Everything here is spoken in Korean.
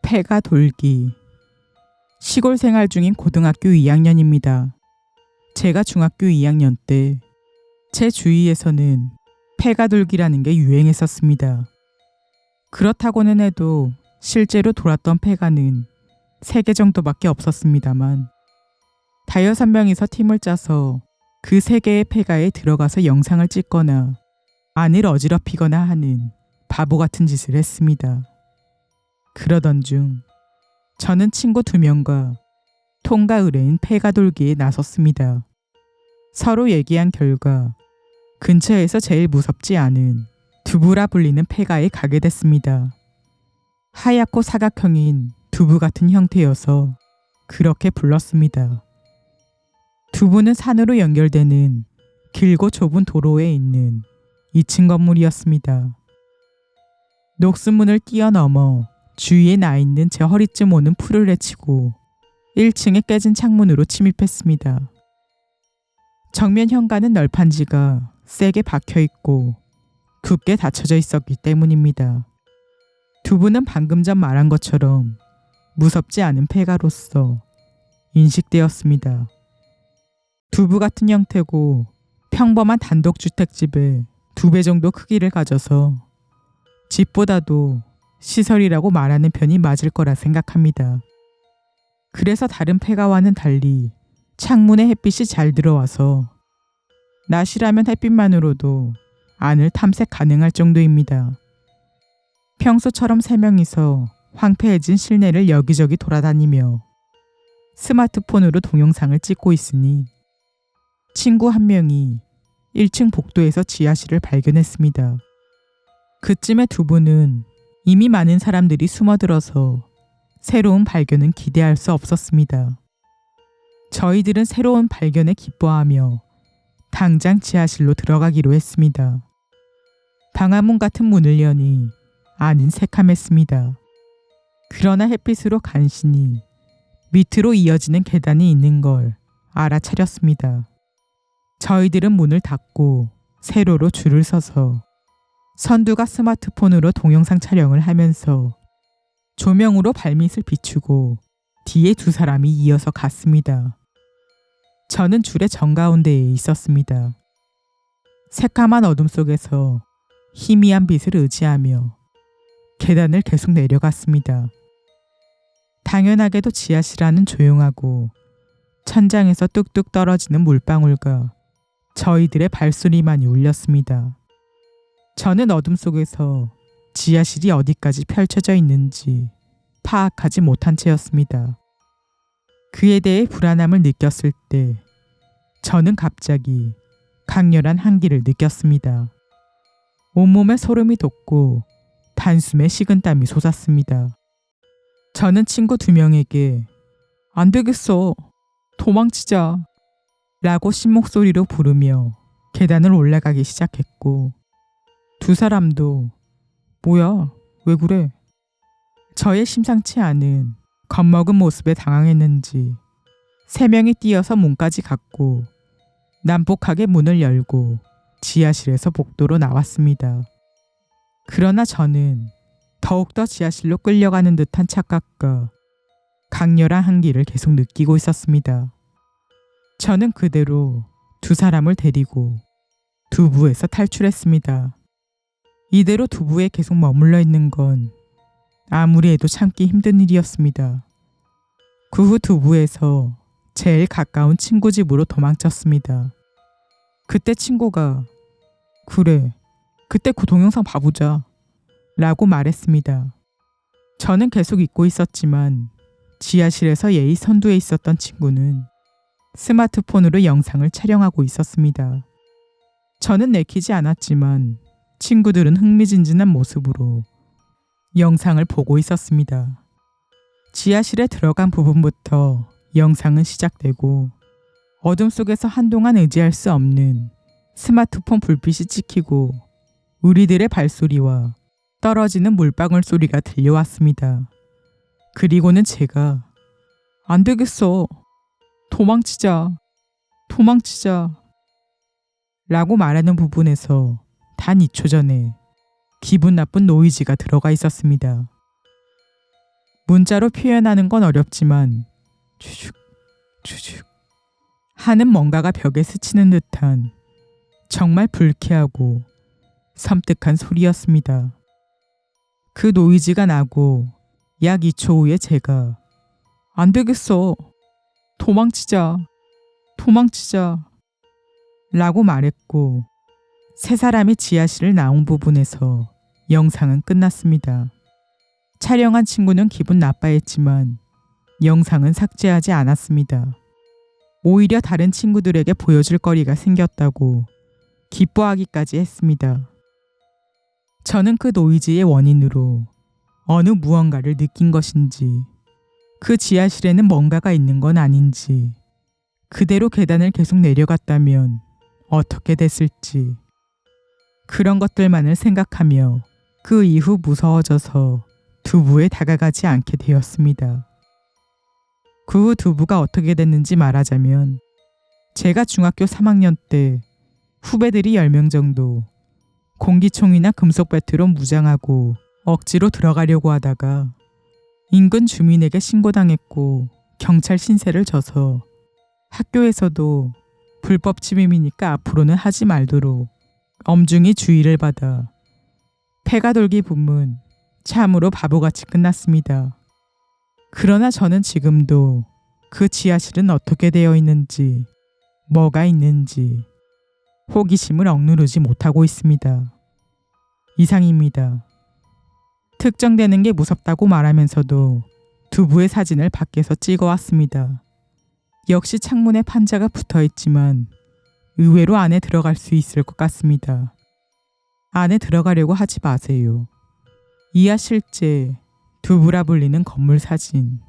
폐가 돌기. 시골 생활 중인 고등학교 2학년입니다. 제가 중학교 2학년 때 제 주위에서는 폐가 돌기라는 게 유행했었습니다. 그렇다고는 해도 실제로 돌았던 폐가는 3개 정도밖에 없었습니다만, 5-6명이서 팀을 짜서 그 3개의 폐가에 들어가서 영상을 찍거나 안을 어지럽히거나 하는 바보 같은 짓을 했습니다. 그러던 중 저는 친구 2명과 통과 의뢰인 폐가 돌기에 나섰습니다. 서로 얘기한 결과 근처에서 제일 무섭지 않은 두부라 불리는 폐가에 가게 됐습니다. 하얗고 사각형인 두부 같은 형태여서 그렇게 불렀습니다. 두부는 산으로 연결되는 길고 좁은 도로에 있는 2층 건물이었습니다. 녹슨문을 뛰어넘어 주위에 나 있는 제 허리쯤 오는 풀을 헤치고 1층에 깨진 창문으로 침입했습니다. 정면 현관은 널판지가 세게 박혀있고 굳게 닫혀져 있었기 때문입니다. 두부는 방금 전 말한 것처럼 무섭지 않은 폐가로서 인식되었습니다. 두부 같은 형태고 평범한 단독주택집의 2배 정도 크기를 가져서 집보다도 시설이라고 말하는 편이 맞을 거라 생각합니다. 그래서 다른 폐가와는 달리 창문에 햇빛이 잘 들어와서 낮이라면 햇빛만으로도 안을 탐색 가능할 정도입니다. 평소처럼 3명이서 황폐해진 실내를 여기저기 돌아다니며 스마트폰으로 동영상을 찍고 있으니 친구 1명이 1층 복도에서 지하실을 발견했습니다. 그쯤에 두부는 이미 많은 사람들이 숨어들어서 새로운 발견은 기대할 수 없었습니다. 저희들은 새로운 발견에 기뻐하며 당장 지하실로 들어가기로 했습니다. 방화문 같은 문을 여니 안은 새카맸습니다. 그러나 햇빛으로 간신히 밑으로 이어지는 계단이 있는 걸 알아차렸습니다. 저희들은 문을 닫고 세로로 줄을 서서 선두가 스마트폰으로 동영상 촬영을 하면서 조명으로 발밑을 비추고 뒤에 2사람이 이어서 갔습니다. 저는 줄의 정가운데에 있었습니다. 새까만 어둠 속에서 희미한 빛을 의지하며 계단을 계속 내려갔습니다. 당연하게도 지하실 안은 조용하고 천장에서 뚝뚝 떨어지는 물방울과 저희들의 발소리만이 울렸습니다. 저는 어둠 속에서 지하실이 어디까지 펼쳐져 있는지 파악하지 못한 채였습니다. 그에 대해 불안함을 느꼈을 때 저는 갑자기 강렬한 한기를 느꼈습니다. 온몸에 소름이 돋고 단숨에 식은땀이 솟았습니다. 저는 친구 2명에게 "안 되겠어, 도망치자" 라고 신목소리로 부르며 계단을 올라가기 시작했고, 2사람도 "뭐야, 왜 그래?" 저의 심상치 않은 겁먹은 모습에 당황했는지 3명이 뛰어서 문까지 갔고 난폭하게 문을 열고 지하실에서 복도로 나왔습니다. 그러나 저는 더욱더 지하실로 끌려가는 듯한 착각과 강렬한 한기를 계속 느끼고 있었습니다. 저는 그대로 2사람을 데리고 두부에서 탈출했습니다. 이대로 두부에 계속 머물러 있는 건 아무리 해도 참기 힘든 일이었습니다. 그 후 두부에서 제일 가까운 친구 집으로 도망쳤습니다. 그때 친구가 "그래, 그때 그 동영상 봐보자" 라고 말했습니다. 저는 계속 잊고 있었지만 지하실에서 예의 선두에 있었던 친구는 스마트폰으로 영상을 촬영하고 있었습니다. 저는 내키지 않았지만 친구들은 흥미진진한 모습으로 영상을 보고 있었습니다. 지하실에 들어간 부분부터 영상은 시작되고 어둠 속에서 한동안 의지할 수 없는 스마트폰 불빛이 찍히고 우리들의 발소리와 떨어지는 물방울 소리가 들려왔습니다. 그리고는 제가 "안 되겠어, 도망치자, 도망치자" 라고 말하는 부분에서 단 2초 전에 기분 나쁜 노이즈가 들어가 있었습니다. 문자로 표현하는 건 어렵지만 주죽 주죽 하는 뭔가가 벽에 스치는 듯한 정말 불쾌하고 섬뜩한 소리였습니다. 그 노이즈가 나고 약 2초 후에 제가 안 되겠어. 도망치자. 도망치자. 라고 말했고 세 사람이 지하실을 나온 부분에서 영상은 끝났습니다. 촬영한 친구는 기분 나빠했지만 영상은 삭제하지 않았습니다. 오히려 다른 친구들에게 보여줄 거리가 생겼다고 기뻐하기까지 했습니다. 저는 그 노이즈의 원인으로 어느 무언가를 느낀 것인지 그 지하실에는 뭔가가 있는 건 아닌지 그대로 계단을 계속 내려갔다면 어떻게 됐을지 그런 것들만을 생각하며 그 이후 무서워져서 두부에 다가가지 않게 되었습니다. 그 후 두부가 어떻게 됐는지 말하자면 제가 중학교 3학년 때 후배들이 10명 정도 공기총이나 금속 배트로 무장하고 억지로 들어가려고 하다가 인근 주민에게 신고당했고 경찰 신세를 져서 학교에서도 불법 침입이니까 앞으로는 하지 말도록 엄중히 주의를 받아 폐가 돌기 부문 참으로 바보같이 끝났습니다. 그러나 저는 지금도 그 지하실은 어떻게 되어 있는지 뭐가 있는지 호기심을 억누르지 못하고 있습니다. 이상입니다. 특정되는 게 무섭다고 말하면서도 두부의 사진을 밖에서 찍어왔습니다. 역시 창문에 판자가 붙어있지만 의외로 안에 들어갈 수 있을 것 같습니다. 안에 들어가려고 하지 마세요. 이하 실제 두부라 불리는 건물 사진.